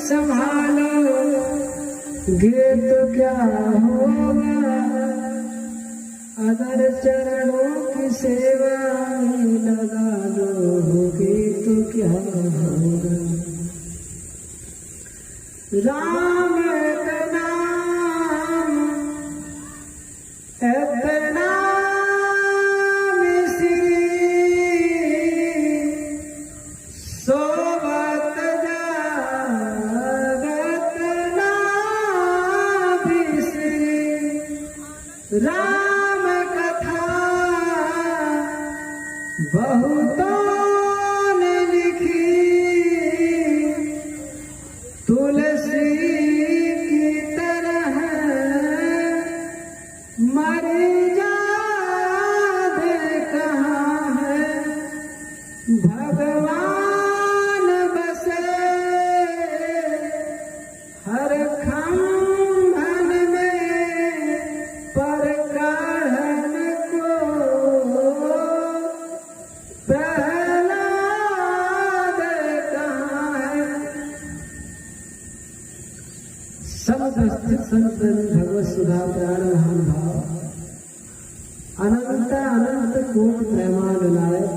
संभालोगे तो क्या होगा, अगर चरणों की सेवा में लगा लोगे तो क्या होगा। राम का नाम अपना सोवत जागत ना बिसरी, राम कथा बहुतों ने लिखी, तुलसी की तरह मरी जाद कहाँ है, भगवान हर खंभन में पर कहन को प्रहलाद कहाँ है। समस्थित संत भगवत सुधा प्राण महान भाव, अनंत अनंत कोट प्रेमान नायक,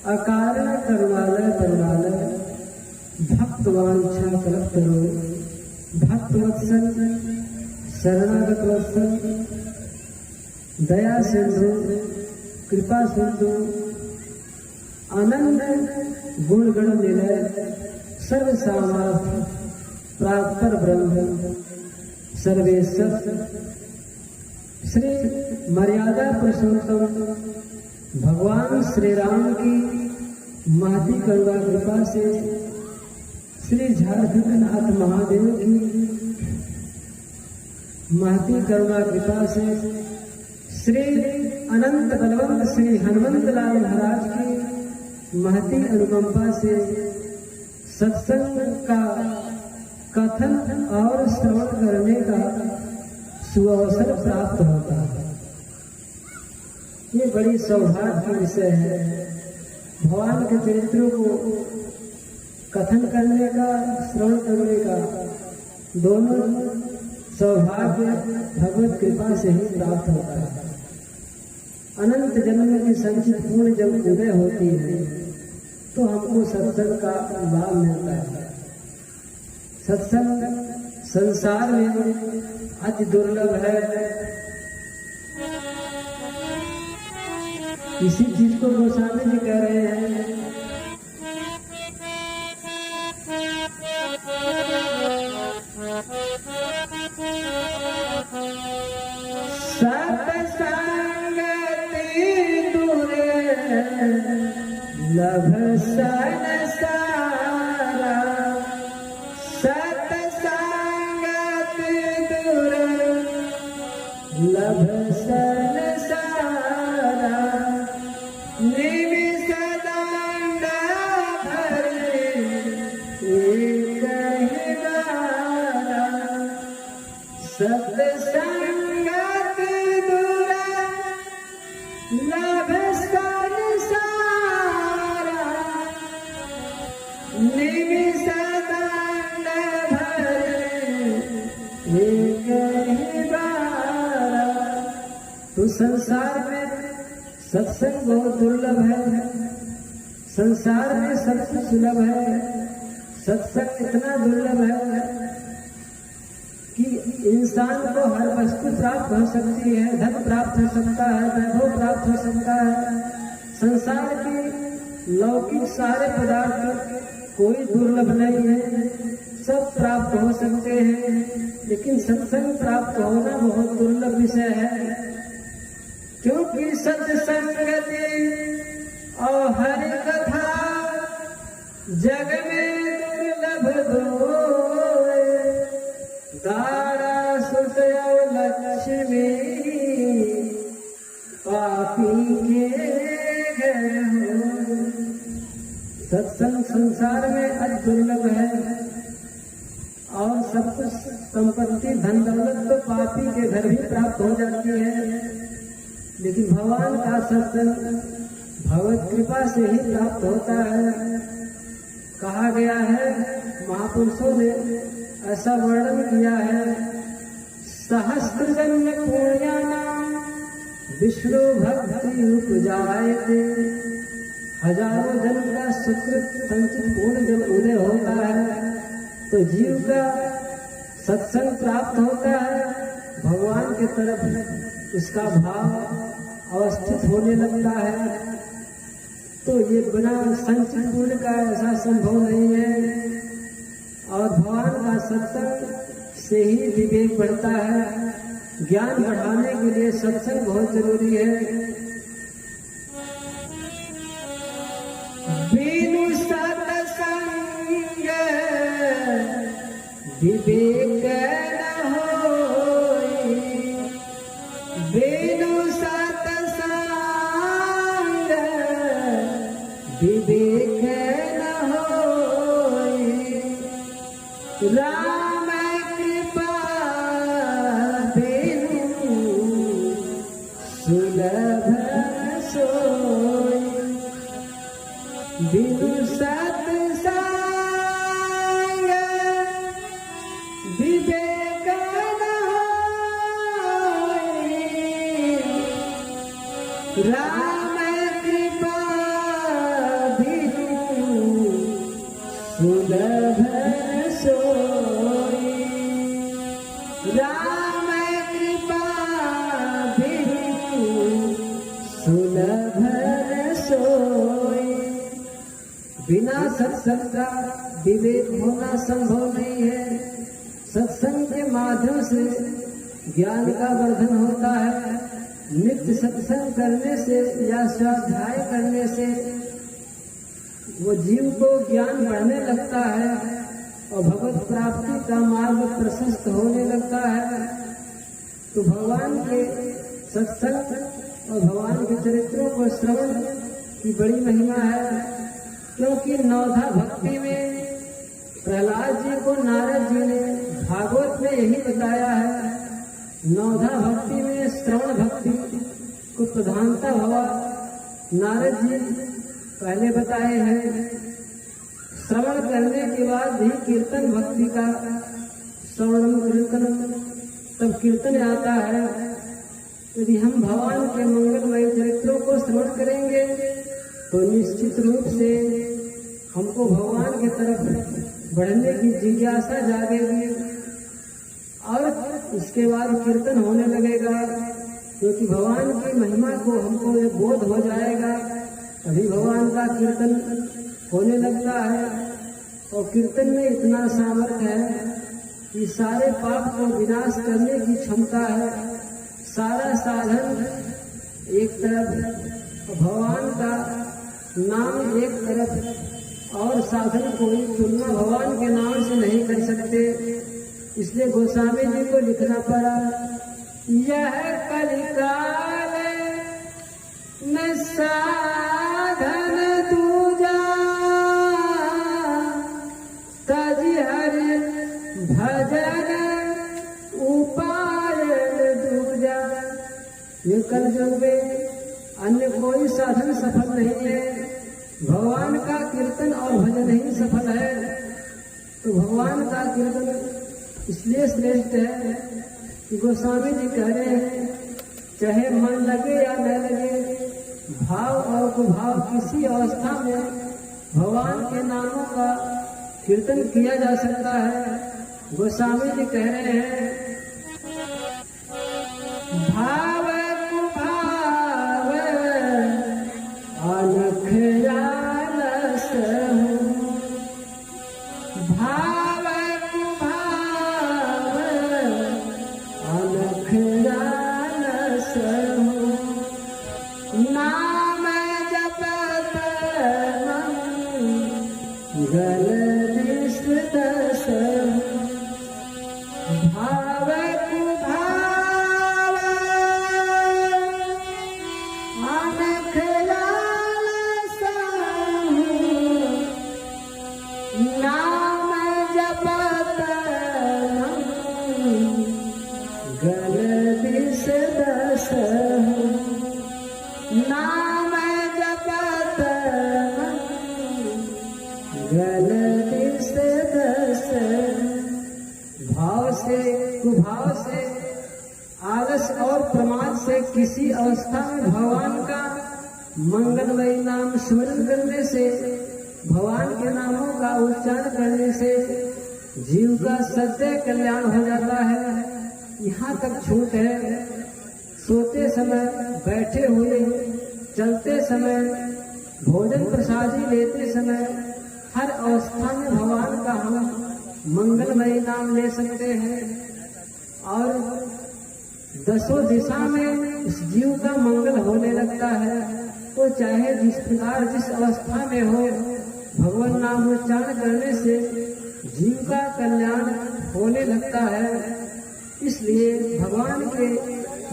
अकारण करुणालय करुणालय, भक्त वांछा करत करो, भक्त वत्सल शरणागत वत्सल, दया सिंधु कृपा सिंधु, आनंद गुण गण निलय, सर्व सामर्थ्य प्राप्तर ब्रह्म सर्वेश्वर, श्री मर्यादा पुरुषोत्तम भगवान श्री राम की महती करुणा कृपा से, श्री झारखंड नाथ महादेव की महती करुणा कृपा से, श्री अनंत बलवंत श्री हनुमंत लाल महाराज की महती अनुकंपा से सत्संग का कथन और श्रवण करने का सुअवसर प्राप्त होता है। ये बड़ी सौभाग्य का विषय है। भगवान के चरित्रों को कथन करने का, श्रवण करने का दोनों सौभाग्य भगवत कृपा से ही प्राप्त होता है। अनंत जन्म की संचित पूर्ण जब उदय होती है तो हमको सत्संग का लाभ मिलता है। सत्संग संसार में अति दुर्लभ है। इसी चीज को गोस्वामी जी कह रहे हैं, सत्संगति दूरे लभ संसारा, सत्संगति दूरे लभ संसारा, निमिष दंड भरे एक ही बारा, सत्संगत दूरा लभ संसारा, निमिष दंड भरे एक ही बारा। तो संसार में सत्संग बहुत दुर्लभ है। संसार में सब कुछ सुलभ है, सत्संग इतना दुर्लभ है कि इंसान को हर वस्तु प्राप्त हो सकती है, धन प्राप्त हो सकता है, वैभव प्राप्त हो सकता है। संसार के लौकिक सारे पदार्थ कोई दुर्लभ नहीं है, सब प्राप्त हो सकते हैं, लेकिन सत्संग प्राप्त होना बहुत दुर्लभ विषय है। क्योंकि सत्संगति और हरि कथा जग में दुर्लभ दो, दारा सुत लक्ष्मी पापी के घर हो। सत्संग संसार में अति दुर्लभ है और सब कुछ संपत्ति धन दौलत तो पापी के घर भी प्राप्त हो जाती है, लेकिन भगवान का सत्संग भगवत कृपा से ही प्राप्त होता है। कहा गया है, महापुरुषों ने ऐसा वर्णन किया है, सहस्त्र जन्म पुण्यानाम विष्णु भक्ति उपजायते। हजारों जन्म का सुकृत संचित पूर्ण जब उदय होता है तो जीव का सत्संग प्राप्त होता है, भगवान के तरफ इसका भाव अवस्थित होने लगता है। तो ये बिना संचित पुण्य का ऐसा संभव नहीं है। और भगवान का सत्संग से ही विवेक बढ़ता है। ज्ञान बढ़ाने के लिए सत्संग बहुत जरूरी है। बिनु सत्संग विवेक न होई, बिनु सत्संग विवेक न होई। राम कृपा बिनु सुलभ सोई, बिनु सत्संग विवेक न होई। राम कृपा बिनु सुलभ सोई, राम कृपा बिनु सुलभ सोई। बिना सत्संग का विवेक होना संभव नहीं है। सत्संग के माध्यम से ज्ञान का वर्धन होता है। नित्य सत्संग करने से या स्वाध्याय करने से वो जीव को ज्ञान बढ़ने लगता है और भगवत प्राप्ति का मार्ग प्रशस्त होने लगता है। तो भगवान के सत्संग और भगवान के चरित्रों को श्रवण की बड़ी महिमा है। क्योंकि नवधा भक्ति में प्रहलाद जी को नारद जी ने भागवत में यही बताया है। नवधा भक्ति में श्रवण भक्ति को प्रधानता हुआ नारद जी पहले बताए हैं। श्रवण करने के बाद ही कीर्तन भक्ति का श्रवण कीर्तन तब कीर्तन आता है। यदि हम भगवान के मंगलमय चरित्रों को श्रवण करेंगे तो निश्चित रूप से हमको भगवान की तरफ बढ़ने की जिज्ञासा जागेगी और उसके बाद कीर्तन होने लगेगा। क्योंकि भगवान की महिमा को हमको बोध हो जाएगा, तभी भगवान का कीर्तन होने लगता है। और कीर्तन में इतना सामर्थ्य है कि सारे पाप को विनाश करने की क्षमता है। सारा साधन एक तरफ, भगवान का नाम एक तरफ, और साधन कोई तुलना भगवान के नाम से नहीं कर सकते। इसलिए गोस्वामी जी को लिखना पड़ा, यह कलिकाल न साधन दूजा, तज हरि भजन उपाय दूजा। ये कलयुग में अन्य कोई साधन सफल नहीं है, भगवान का कीर्तन और भजन ही सफल है। तो भगवान का कीर्तन इसलिए श्रेष्ठ है कि गोस्वामी जी कह रहे हैं, चाहे मन लगे या न लगे, भाव और कुभाव किसी अवस्था में भगवान के नामों का कीर्तन किया जा सकता है। गोस्वामी जी कह रहे हैं, भाव कुभाव अलख आलस हूँ, भाव कुभाव अलख आलस हूँ। नाम जपत मंगल विष्णुदस, भाव कुभाव अलख आलस हूँ। नाम जपत मंगल विष्णुदस हूँ। नाम जपत मंगल से, कुभाव से, आलस और प्रमाद से किसी अवस्था में भगवान का मंगलमय नाम स्मरण करने से, भगवान के नामों का उच्चारण करने से जीव का सत्य कल्याण हो जाता है। यहाँ तक छूट है, सोते समय, बैठे हुए, चलते समय, भोजन प्रसादी लेते समय, हर अवस्था में भगवान का हम मंगलमय नाम ले सकते हैं और दसों दिशा में इस जीव का मंगल होने लगता है। वो चाहे जिस प्रकार जिस अवस्था में हो, भगवान नाम उच्चारण करने से जीव का कल्याण होने लगता है। इसलिए भगवान के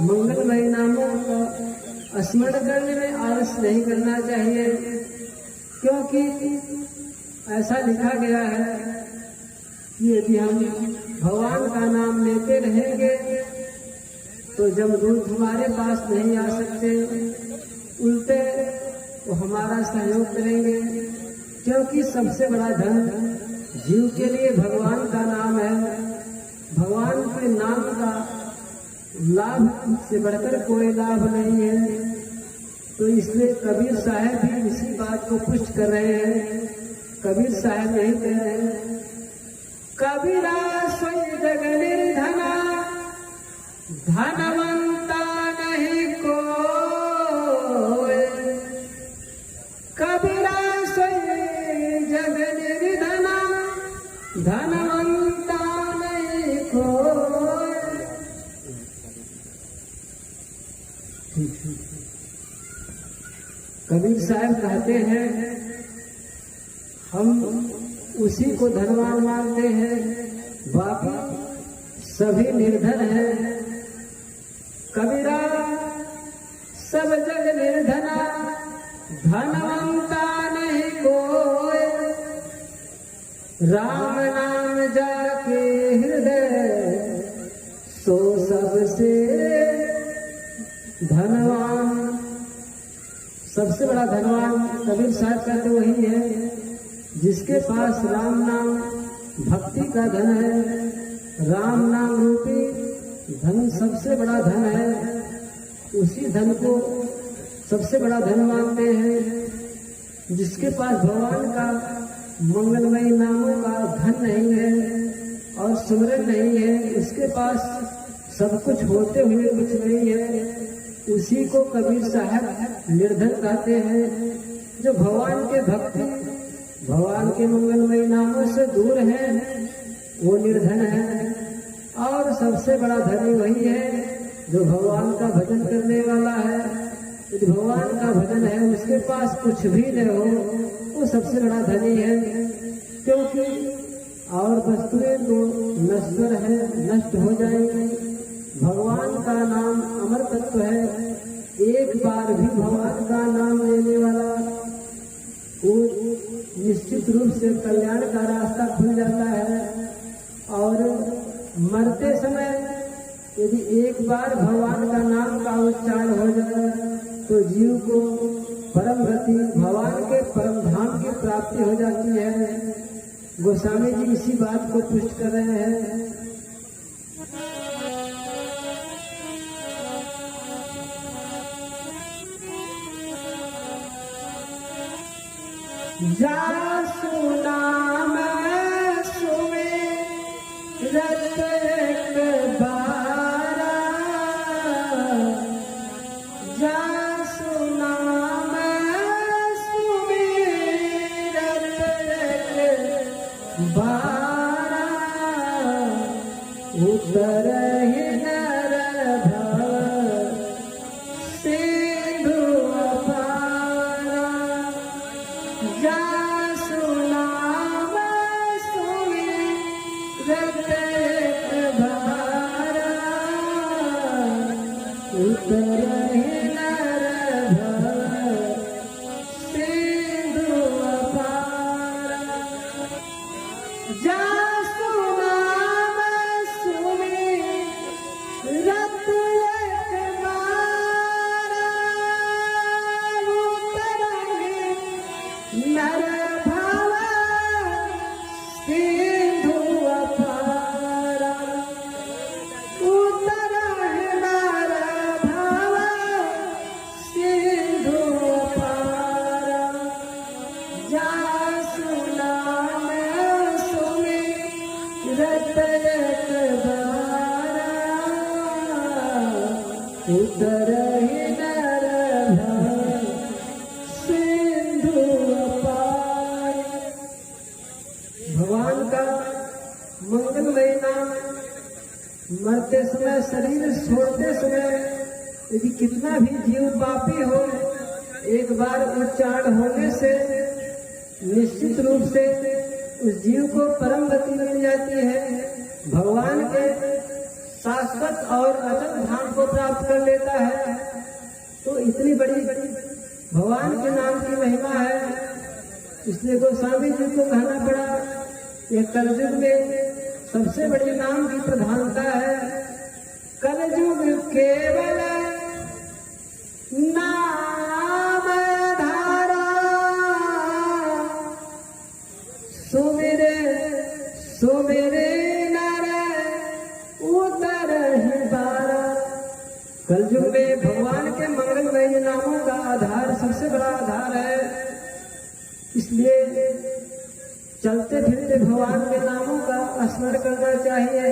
मंगलमय नामों का स्मरण करने में आलस नहीं करना चाहिए, क्योंकि ऐसा लिखा गया है कि यदि हम भगवान का नाम लेते रहेंगे तो जमदूत हमारे पास नहीं आ सकते, उल्टे वो हमारा सहयोग करेंगे, क्योंकि सबसे बड़ा धन जीव के लिए भगवान का नाम है। भगवान के नाम का लाभ से बढ़कर कोई लाभ नहीं है। तो इसलिए कबीर साहब भी इसी बात को पुष्ट कर रहे हैं। कबीर साहब नहीं कह रहे हैं, कबीरा सोई जग निर्धना, धनवंता नहीं कोई। कबीरा सोई जग निर्धना, धनवंता नहीं कोई। कबीर साहब कहते हैं हम उसी को धनवान मानते हैं, बाकी सभी निर्धन हैं। कबीरा सब जग निर्धना, धनवंता नहीं कोई। राम नाम जाके हृदय, सो सबसे धनवान। सबसे बड़ा धनवान कबीर साहब कहते वही है जिसके पास राम नाम भक्ति का धन है। राम नाम रूपी धन सबसे बड़ा धन है। उसी धन को सबसे बड़ा धन मानते हैं। जिसके पास भगवान का मंगलमय नामों का धन नहीं है और सुमरन नहीं है, उसके पास सब कुछ होते हुए कुछ नहीं है, उसी को कबीर साहब निर्धन कहते हैं। जो भगवान के भक्ति, भगवान के मंगलमय नामों से दूर है, वो निर्धन है। और सबसे बड़ा धनी वही है जो भगवान का भजन करने वाला है। यदि भगवान का भजन है, उसके पास कुछ भी न हो, वो सबसे बड़ा धनी है। क्योंकि और वस्तुएं तो नश्वर है, नष्ट हो जाएंगी। भगवान का नाम अमर तत्व है। एक बार भी भगवान का नाम लेने वाला वो निश्चित रूप से कल्याण का रास्ता खुल जाता है। और मरते समय यदि एक बार भगवान का नाम का उच्चारण हो जाए तो जीव को परम गति, भगवान के परम धाम की प्राप्ति हो जाती है। गोस्वामी जी इसी बात को पुष्ट कर रहे हैं। जासु नाम सुमिरत एक बारा, जासु नाम सुमिरत एक बारा, उतरहि नर भव सिंधु अपारा। जासु नाम सुमिरत एक बारा, उतरहि नर भव सिंधु अपारा। जासु नाम सुमिरत एक बारा, उतरहि नर भव सिंधु अपारा। उतरहि नर सिंधु अपार। भगवान का मंगलमय नाम मरते समय, शरीर छोड़ते समय यदि कितना भी जीव पापी हो, एक बार उच्चारण होने से निश्चित रूप से उस जीव को परम गति मिल जाती है, भगवान के शाश्वत और अचल धाम को प्राप्त कर लेता है। तो इतनी बड़ी भगवान के नाम की महिमा है, इसलिए गोस्वामी जी को कहना पड़ा, ये कलयुग में सबसे बड़ी नाम की प्रधानता है। कलयुग केवल नाम धारा, सुमिरे सुमिरे नर उतरहि बारा। कलयुग में भगवान के मंगलमय नामों का आधार सबसे बड़ा आधार है, इसलिए चलते फिरते भगवान के नामों का स्मरण करना चाहिए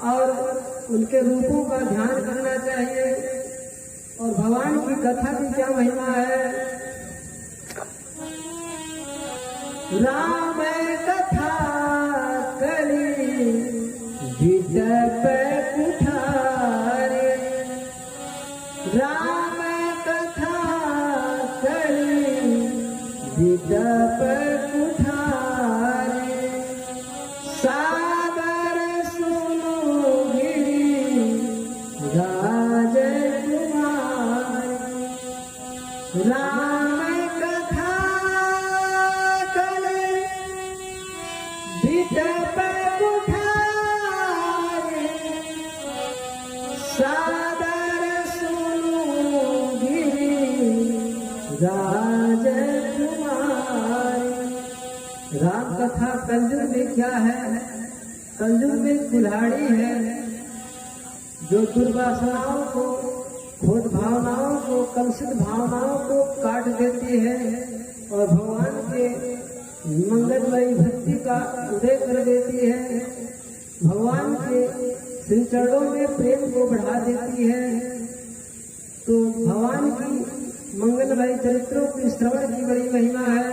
और उनके रूपों का ध्यान करना चाहिए। और भगवान की कथा की क्या महिमा है। राम कथा कली विजप कुठारे, राम कथा कली विजप कुठारे, सागर सुनो गिरि राज कुमार। राम कथा कले विजप कुठारे, सादर सुनो गिरि राज कुमार। राम कथा कलयुग में क्या है? कलयुग में कुल्हाड़ी है जो दुर्वासनाओं को, खोट भावनाओं को, कलुषित भावनाओं को काट देती है और भगवान के मंगलमयी भक्ति का उदय कर देती है, भगवान के श्री चरणों में प्रेम को बढ़ा देती है। तो भगवान की मंगलमयी चरित्रों की श्रवण की बड़ी महिमा है।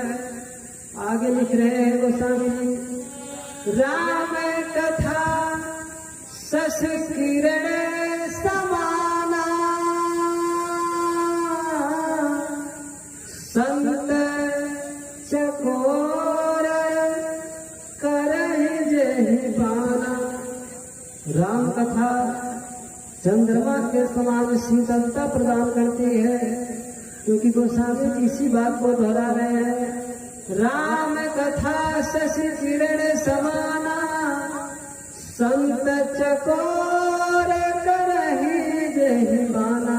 आगे लिख रहे हैं गोस्वामी जी, राम कथा शश किरण समाना, संत चकोर करहि जेहि बाना। राम कथा चंद्रमा के समान शीतलता प्रदान करती है, क्योंकि गोस्वामी जी इसी बात को दोहरा रहे हैं। राम कथा शशि किरण समाना, संत चकोर करहि जेहि बाना।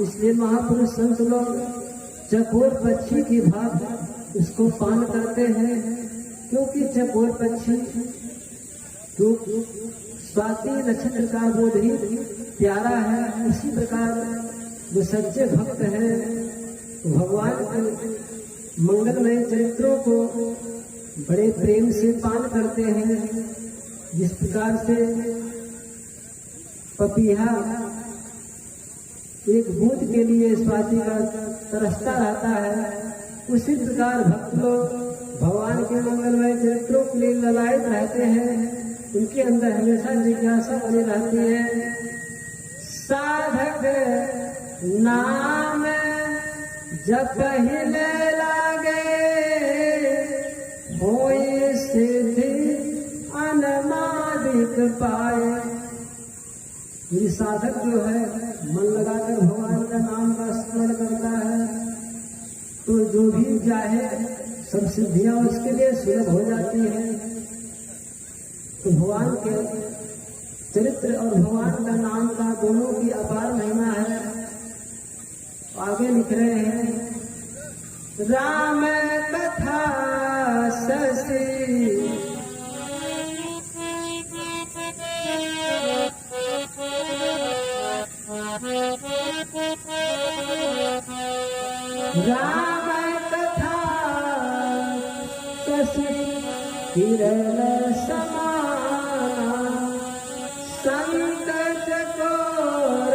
इसलिए महापुरुष संत लोग चकोर पक्षी की भांति उसको पान करते हैं, क्योंकि चकोर पक्षी जो स्वाति नक्षत्र का बोध ही प्यारा है, उसी प्रकार जो सच्चे भक्त हैं भगवान के मंगलमय चरित्रों को बड़े प्रेम से पान करते हैं। जिस प्रकार से पपीहा एक बूंद के लिए स्वाति का तरसता रहता है, उसी प्रकार भक्त लोग भगवान के मंगलमय चरित्रों के लिए ललायत रहते हैं, उनके अंदर हमेशा जिज्ञासा बनी रहती है। साधक नाम जपहि लागे, होय सिद्धि अनमादिक पाए। ये साधक जो है मन लगाकर भगवान का नाम का स्मरण करता है, तो जो भी चाहे सब सिद्धियां उसके लिए सुलभ हो जाती हैं। तो भगवान के चरित्र और भगवान का नाम का दोनों की अपार महिमा है। आगे लिख रहे हैं, राम कथा शशि राम कथा शशि किरण समाना, संत चकोर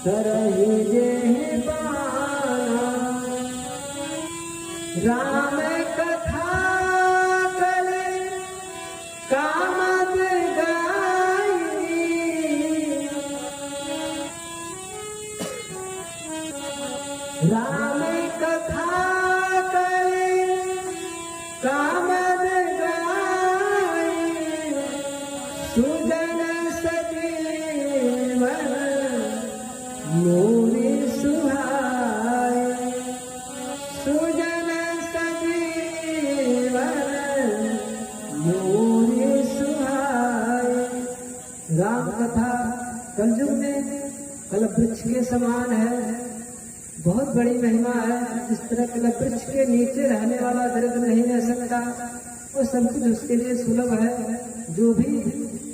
करहि जे बाना राम कथा करे कामद गाई राम कथा करे कामद गाई सुजन सजीवन मोरी सुहाय सुजन सजीवन मोरी सुहाय। राम कथा कलयुग में कल्प वृक्ष के समान है, बहुत बड़ी महिमा है। जिस तरह कल्प वृक्ष के नीचे रहने वाला दर्द नहीं रह सकता, वो सब कुछ उसके लिए सुलभ है। जो भी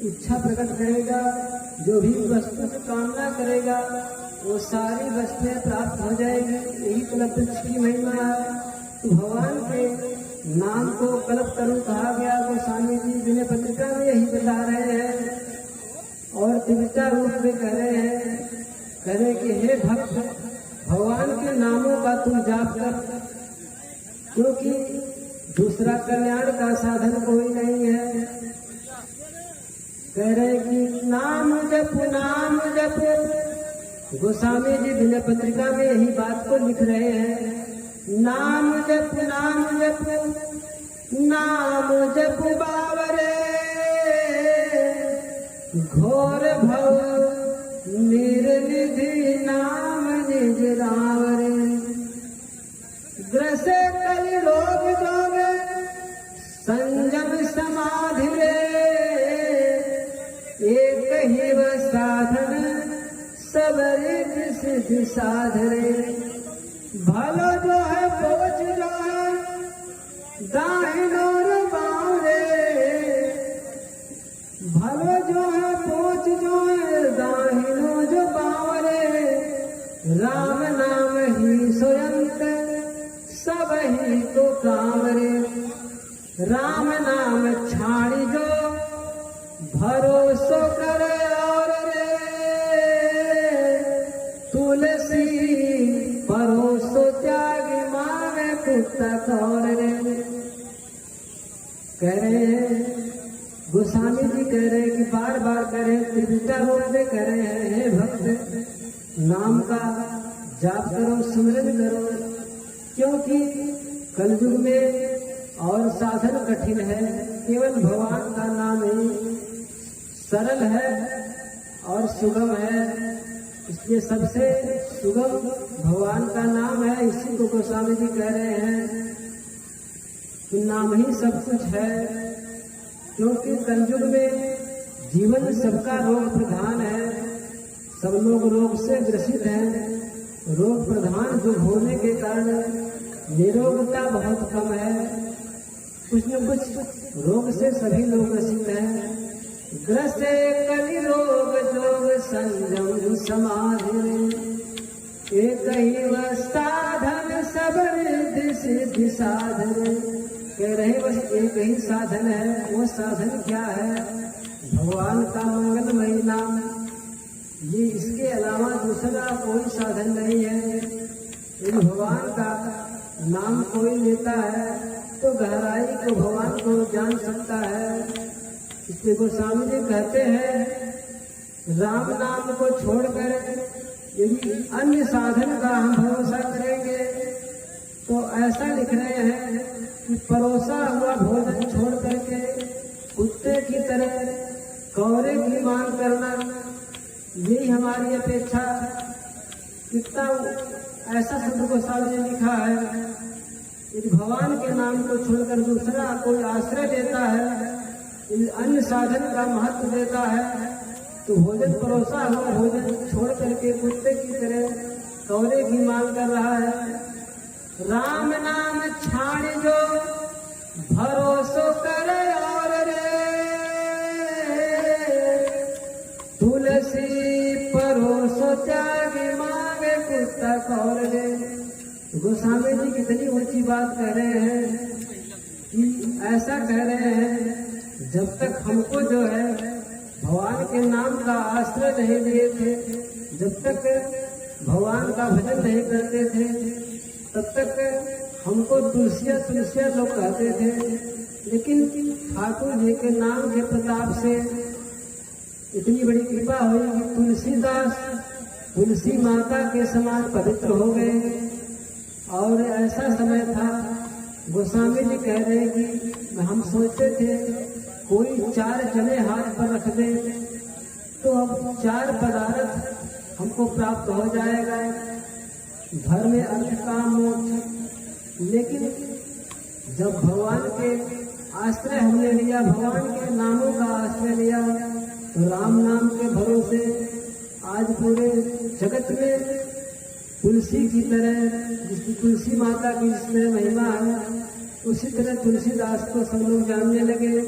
इच्छा प्रकट करेगा, जो भी वस्तु की कामना करेगा, वो सारी वस्तुएं प्राप्त हो जाएगी। यही कल्प वृक्ष की महिमा है। तो भगवान के नाम को कल्प तरु कहा गया। गोस्वामी जी विनय पत्रिका में यही बता रहे हैं और दिव्यता रूप में कह रहे हैं, कह रहे कि हे भक्त, भगवान के नामों का तुम जाप कर, क्योंकि दूसरा कल्याण का साधन कोई नहीं है। कह रहे कि नाम जप नाम जप। गोस्वामी जी विनय पत्रिका में यही बात को लिख रहे हैं। नाम जप नाम जप बावरे घोर भव निर्निधि नाम निज रावरे ग्रसे कलि रोग जोग संयम समाधि रे एक ही व साधन सबरी सिद्धि साधरे भलो जो है बोझ जो है दाहिनो बाँव रे भलो जो है बोझ जो है दाहिनो जो बाँव रे राम नाम ही सोयंत सब ही तो काम रे राम नाम छाड़ी जो भरोसो करे और रे तुलसी परोसो त्याग मांगे पुस्तक और रे। कह रहे हैं गोस्वामी जी कह रहे हैं कि बार बार कह रहे हैं, त्रिपिटा रूप में कह रहे हैं, हे भक्त नाम का जाप करो, सुमिरन करो, क्योंकि कलयुग में और साधन कठिन है। केवल भगवान का नाम ही सरल है और सुगम है, इसलिए सबसे सुगम भगवान का नाम है। इसी को गोस्वामी जी कह रहे हैं कि नाम ही सब कुछ है, क्योंकि कलयुग में जीवन सबका रोग प्रधान है। सब लोग रोग से ग्रसित हैं। रोग प्रधान युग होने के कारण निरोगता बहुत कम है। कुछ न कुछ रोग से सभी लोग ग्रसित हैं। ग्रसे कलि रोग जोग संयम समाधि एक ही वह साधन सब रिद्धि सिद्धि साधन। कह रहे बस एक ही साधन है। वो साधन क्या है? भगवान का मंगलमय नाम। ये इसके अलावा दूसरा कोई साधन नहीं है। इन भगवान का नाम कोई लेता है तो गहराई को भगवान को जान सकता है। इसलिए गोस्वामी जी कहते हैं राम नाम को छोड़कर यदि अन्य साधन का हम भरोसा करेंगे तो ऐसा लिख रहे हैं कि परोसा हुआ भोजन छोड़ करके कुत्ते की तरह कौरे की मांग करना, यही हमारी अपेक्षा। कितना ऐसा शब्द गोस्वामी ने लिखा है, यदि भगवान के नाम को छोड़कर दूसरा कोई आश्रय देता है, अन्य साधन का महत्व देता है, तो भोजन परोसा हुआ भोजन छोड़ करके कुत्ते की तरह कौरे की मांग कर रहा है। राम नाम छाड़ जो भरोसो करे और रे तुलसी परोसो त्याग मांगे पुस्तक और रे। गोस्वामी जी कितनी ऊंची बात कह रहे हैं कि ऐसा कह रहे हैं जब तक हमको जो है भगवान के नाम का आश्रय नहीं लिए थे, जब तक भगवान का भजन नहीं करते थे, तब तक हमको तुलसिया तुलसिया लोग कहते थे। लेकिन ठाकुर जी के नाम के प्रताप से इतनी बड़ी कृपा हुई कि तुलसीदास तुलसी माता के समान पवित्र हो गए। और ऐसा समय था, गोस्वामी जी कह रहे कि हम सोचते थे कोई 4 जने हाथ पर रख दे तो अब 4 पदार्थ हमको प्राप्त हो जाएगा, धर्म में अर्थ काम मोक्ष। लेकिन जब भगवान के आश्रय हमने लिया, भगवान के नामों का आश्रय लिया, तो राम नाम के भरोसे आज पूरे जगत में तुलसी की तरह, जिसकी तुलसी माता की जिस तरह महिमा है, उसी तरह तुलसीदास को सब लोग जानने लगे।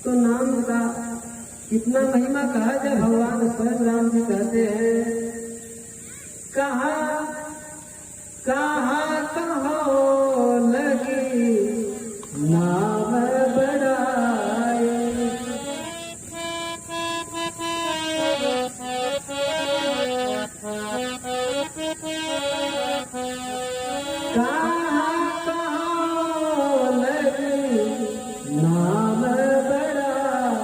तो नाम का कितना महिमा कहा जाए, भगवान स्वयं राम जी कहते हैं, कहाँ कहाँ कहो लगी नाम बड़ाई, कहाँ कहो लगी नाम बड़ाई,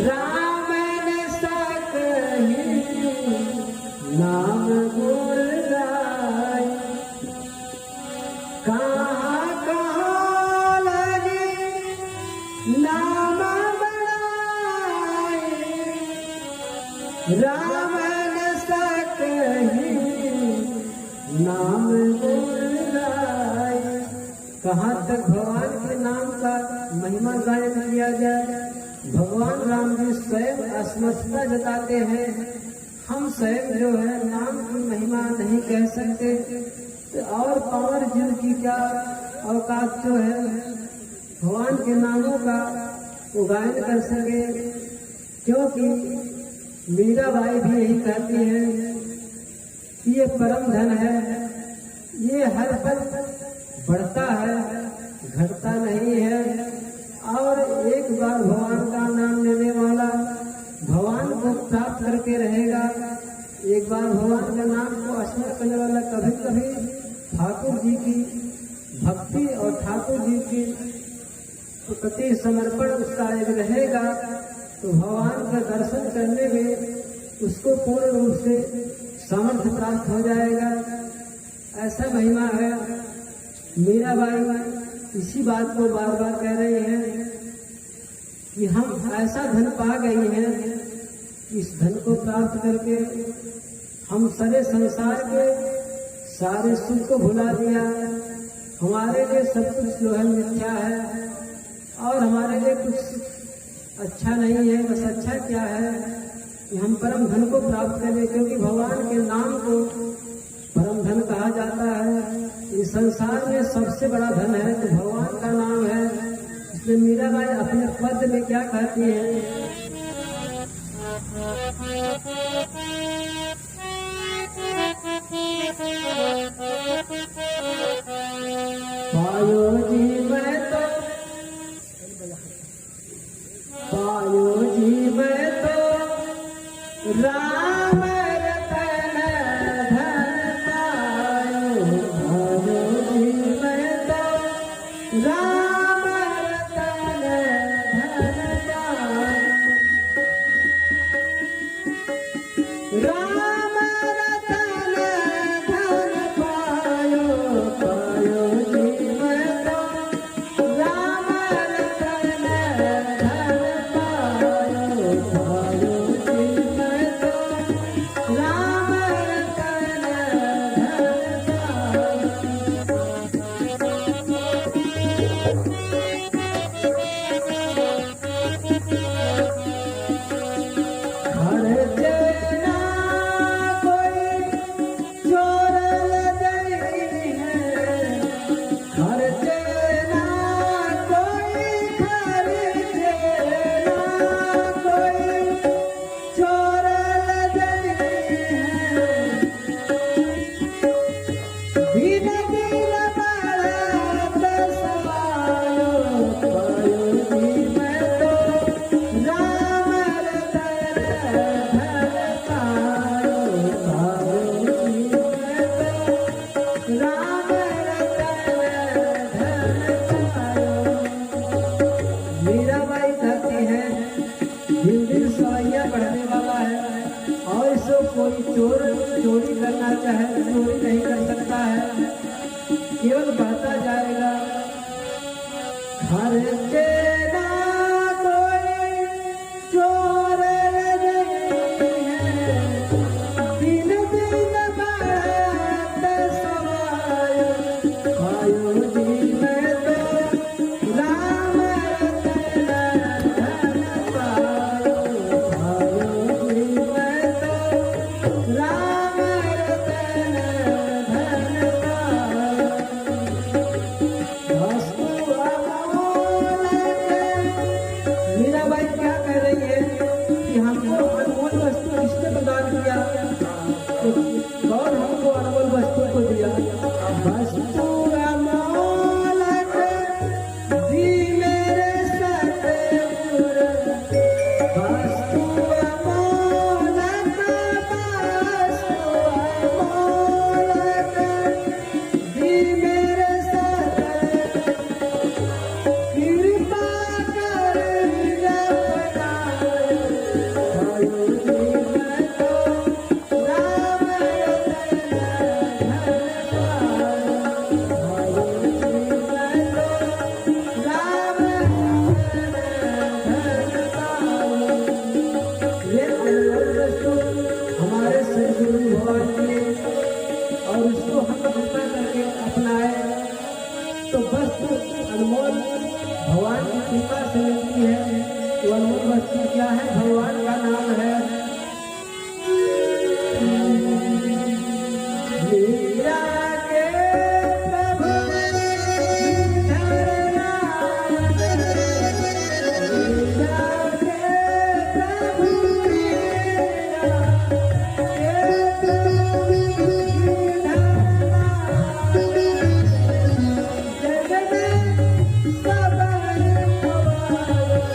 राम ने सकही नाम गुण गाई, कहाँ कहाँ लगी नाम बड़ाई, राम ने सकही नाम गुण गाई। कहाँ तक भगवान के नाम का महिमा गायन किया जाए। भगवान राम जी स्वयं असमर्थता जताते हैं, हम स्वयं जो है नाम की महिमा नहीं कह सकते, तो और पावर जीव की क्या औकात जो है भगवान के नामों का वो गायन कर सके। क्योंकि मीराबाई भी यही कहती है कि ये परम धन है, ये हर पल बढ़ता है, घटता नहीं है। और एक बार भगवान का नाम लेने वाला भगवान को प्राप्त करके रहेगा। एक बार भगवान का नाम को स्मरण करने वाला कभी कभी ठाकुर जी की भक्ति और ठाकुर जी की प्रति समर्पण उसका एक रहेगा, तो भगवान का दर्शन करने में उसको पूर्ण रूप से सामर्थ्य प्राप्त हो जाएगा। ऐसा महिमा है। मीराबाई इसी बात को बार बार कह रहे हैं कि हम ऐसा धन पा गई हैं, इस धन को प्राप्त करके हम सारे संसार के सारे सुख को भुला दिया। हमारे लिए सब कुछ जो है मिथ्या है और हमारे लिए कुछ अच्छा नहीं है। बस अच्छा क्या है कि हम परम धन को प्राप्त करें, क्योंकि भगवान के नाम को परम धन कहा जाता है। इस संसार में सबसे बड़ा धन है तो भगवान का नाम है। इसलिए मीराबाई अपने पद में क्या कहती है, पायो जी मैं तो, पायो जी मैं तो राम रतन धन पायो, पायो जी मैं तो राम रतन धन पायो, राम रतन धन पायो, पायो जी मैं तो घर के ना कोई चोर नहीं है, दिन दिन बढ़त सवाय, आयो जी मैं तो राम रतन धन पायो, आयो जी मैं तो राम रतन धन पायो। वस्तु अमोल है। मीराबाई क्या कह रही है कि हमको अनमोल वस्तु किसने प्रदान किया, तो कौन हमको अनमोल वस्तु को दिया। वस्तु अमोल है, दी मेरे सतगुर, वस्तु अमोल है, वस्तु अमोल है, दी मेरे सतगुर, कृपा कर अपनाए, आयो जी मैं तो राम रतन धन पायो, आयो जी मैं तो राम रतन धन पायो। ये अनमोल वस्तु हमारे सदगुरु भगवान की है, और उसको हम कृपा करके अपनाए तो वस्तु अनमोल भगवान की कृपा से मिलती है। वो अनमोल वस्तु क्या है, भगवान का नाम है। मीरा के प्रभु गिरधर नाम, मीरा के प्रभु मीरा के प्रभु गिरधर नाम, जग में सब गवाए, मैं तो राम रतन धन पायो,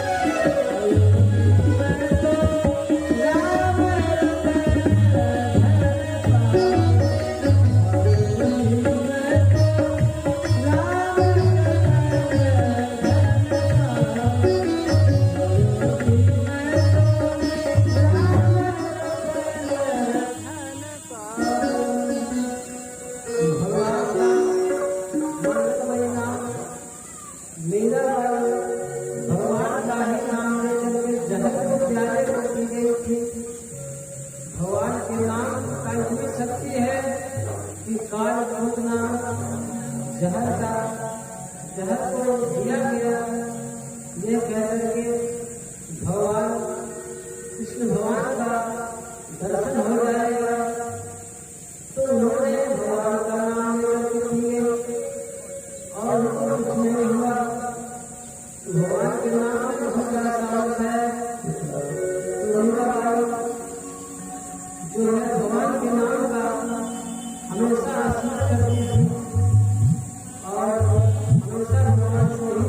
मैं तो राम रतन मेरा भगवान का ही नाम ले करके जगत को प्यारे करती गई थी। भगवान के नाम का इतनी शक्ति है कि काल भूतना जहर का जहर को दिया गया, ये कह करके भगवान कृष्ण भगवान का दर्शन हो जाएगा, तो उन्होंने भगवान का नाम लेकर दिए और उनको कुछ नहीं हुआ। तो भगवान के नाम में बहुत बड़ा साहस है। तो मीराबाई जो है भगवान के नाम का हमेशा स्मरण करती थी और हमेशा भगवान से ही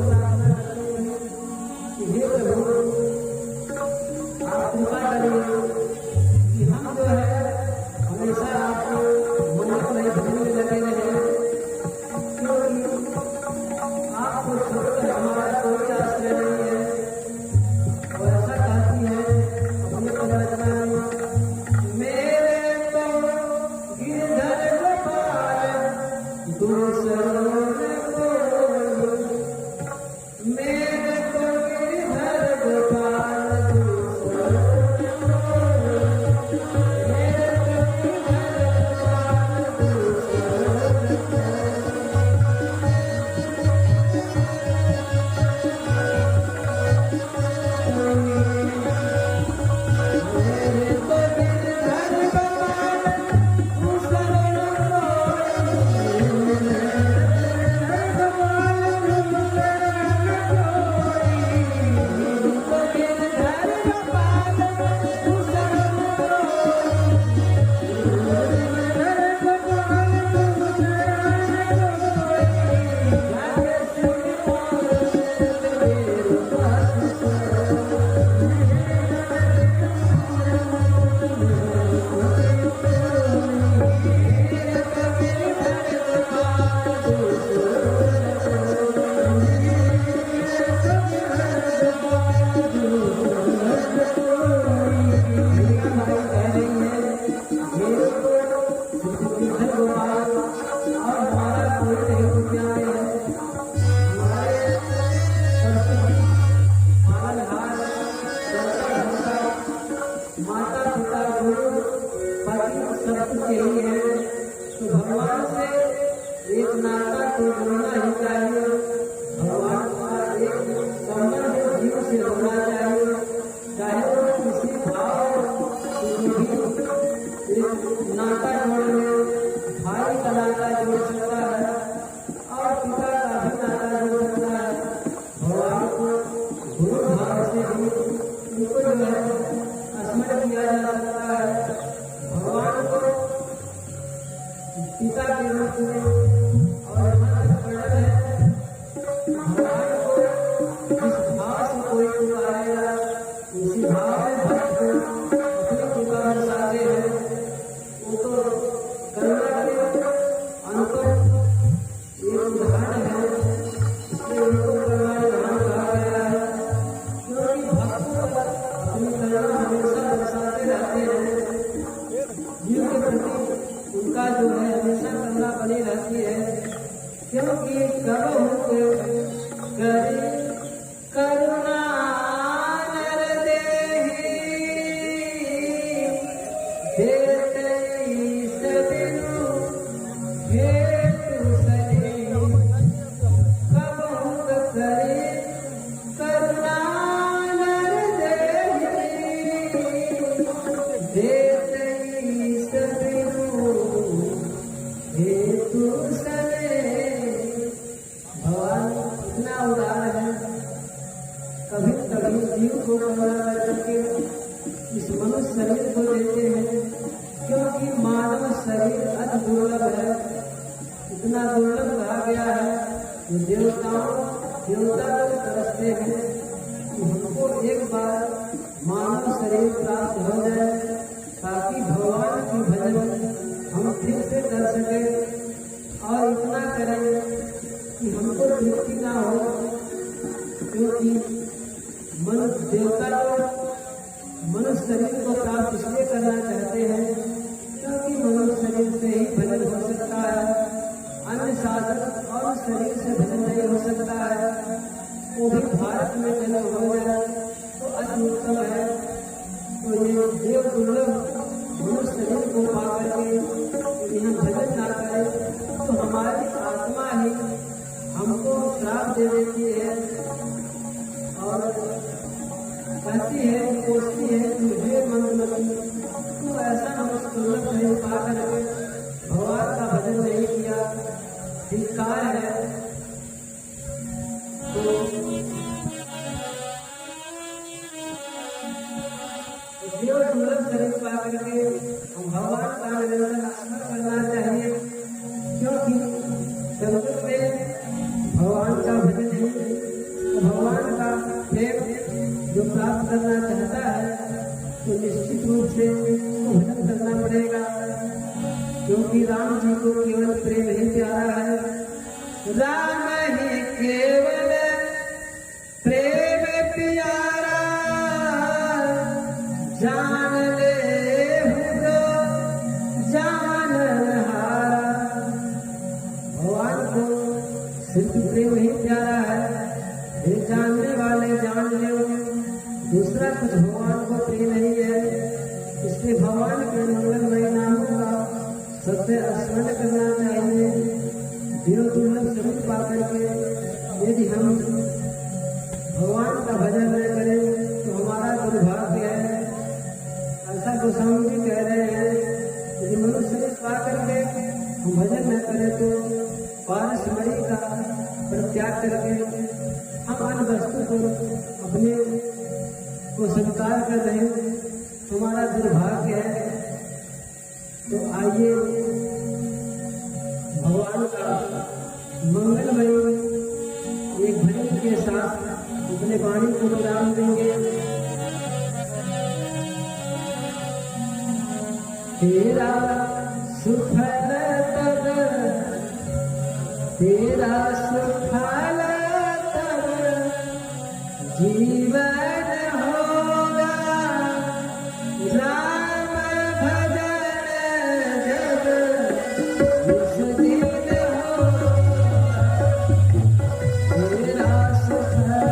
करे करुणा नर देहि सबिनु हेतु सने। भगवान इतना उदार है, कभी कभी जीव को करुणा करके इस मनुष्य शरीर को देते हैं, क्योंकि मानव शरीर अति दुर्लभ है। इतना दुर्लभ कहा गया है कि देवता लोग तरसते हैं कि हमको एक बार मानव शरीर प्राप्त हो जाए, ताकि भगवान की भजन हम फिर से कर सके। और इतना करें कि हमको तृप्ति ना हो, क्योंकि मनुष्य देवता लोग मनुष्य शरीर को प्राप्त इसलिए करना चाहते हैं क्योंकि मनुष्य शरीर से ही भजन हो सकता है, अन्य साधन और शरीर से भजन नहीं हो सकता है। वो भी भारत में जन्म हो जाए तो अति उत्तम है। तो ये देव दुर्लभ मनुष्य शरीर को पा करके यदि हम भजन ना करें तो हमारी आत्मा ही हमको श्राप दे देती है और कहती है, कोसती है, तुझे मंदमती तू ऐसा मनुष्य दुर्लभ नहीं पा करके भगवान का भजन नहीं किया, धिक्कार है। तो देव दुर्लभ शरीर पा करके हम भगवान का निरंतर स्मरण करना चाहिए, क्योंकि जगत में भगवान का भजन है, तो भगवान का प्रेम जो प्राप्त करना चाहता है तो निश्चित रूप से भजन करना पड़ेगा, क्योंकि राम जी को केवल प्रेम ही प्यारा है। राम ही केवल प्रेम प्यारा, जान ले जो जान हारा। भगवान को सिर्फ प्रेम ही प्यारा है, ये जानने वाले जान ले, दूसरा कुछ भगवान को प्रिय नहीं है। इसलिए भगवान के मंगलमय नामों का सबसे स्मरण करना चाहिए। देव दुर्लभ शरीर पा करके यदि हम भगवान का भजन न करें तो हमारा दुर्भाग्य है। ऐसा गोस्वामी जी कह रहे हैं, यदि मनुष्य शरीर पा करके हम भजन न करें तो पारस्मरी का परित्याग करके हम अन्य वस्तु को अपने को स्वीकार कर रहे हैं, हमारा दुर्भाग्य है। तो आइए भगवान का मंगलमय एक भजन के साथ अपने वाणी को विराम देंगे। तेरा सुफल तब, तेरा सुफल तब जीवन होगा, राम भजन जब उस दिन होगा। तेरा सुफल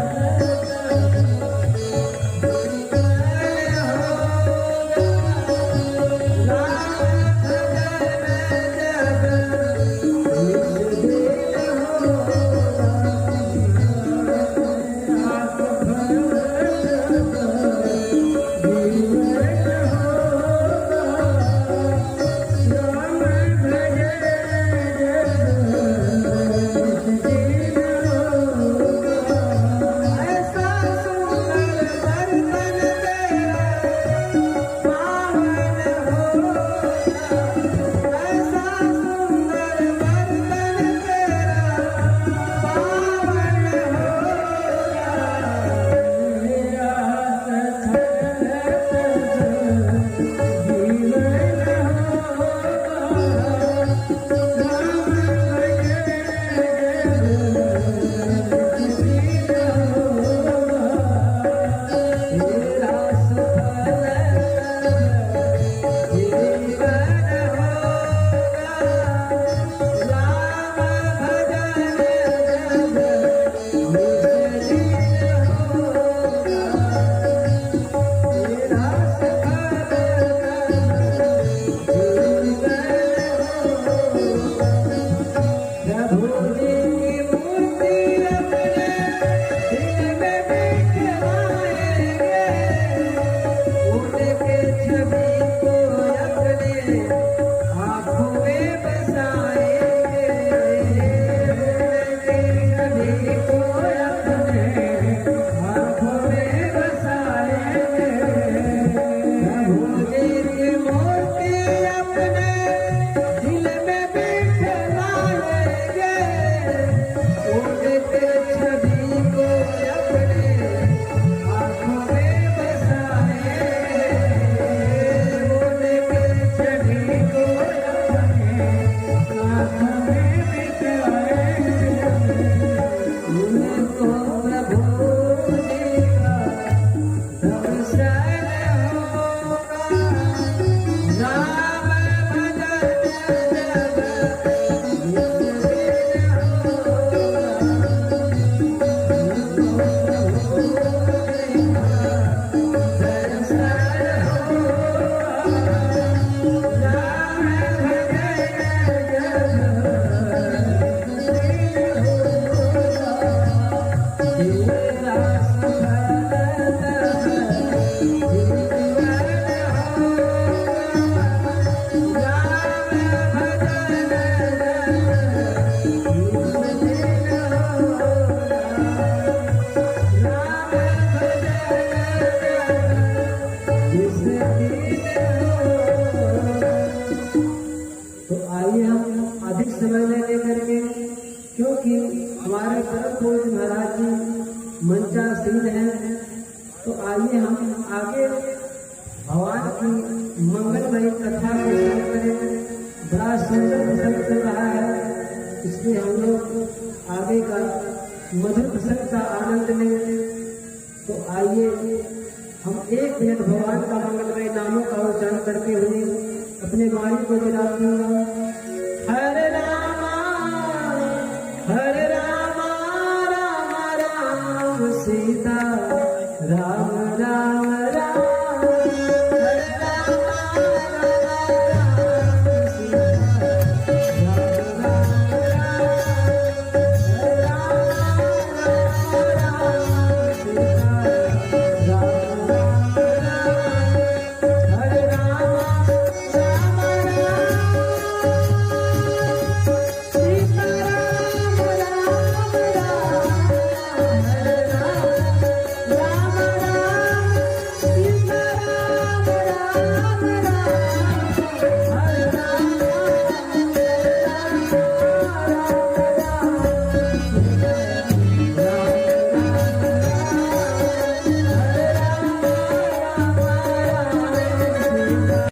तेरा सफल जीवन तो आइए हम अधिक समय न लेकर के, क्योंकि हमारे परम पूज्य महाराज जी मंचासीन हैं, तो आइए हम आगे भगवान की मंगलमयी कथा को श्रवण करें। बड़ा सुंदर प्रसंग चल रहा है, इसलिए हम लोग आगे का मधुर प्रसंग का आनंद लें। तो आइए हम एक मिनट भगवान का मंगलमय नामों का उच्चारण करते हुए अपने वाणी को दिलाते हुए हरे रामा राम राम सीता राम राम राम हरे राम सीता राम राम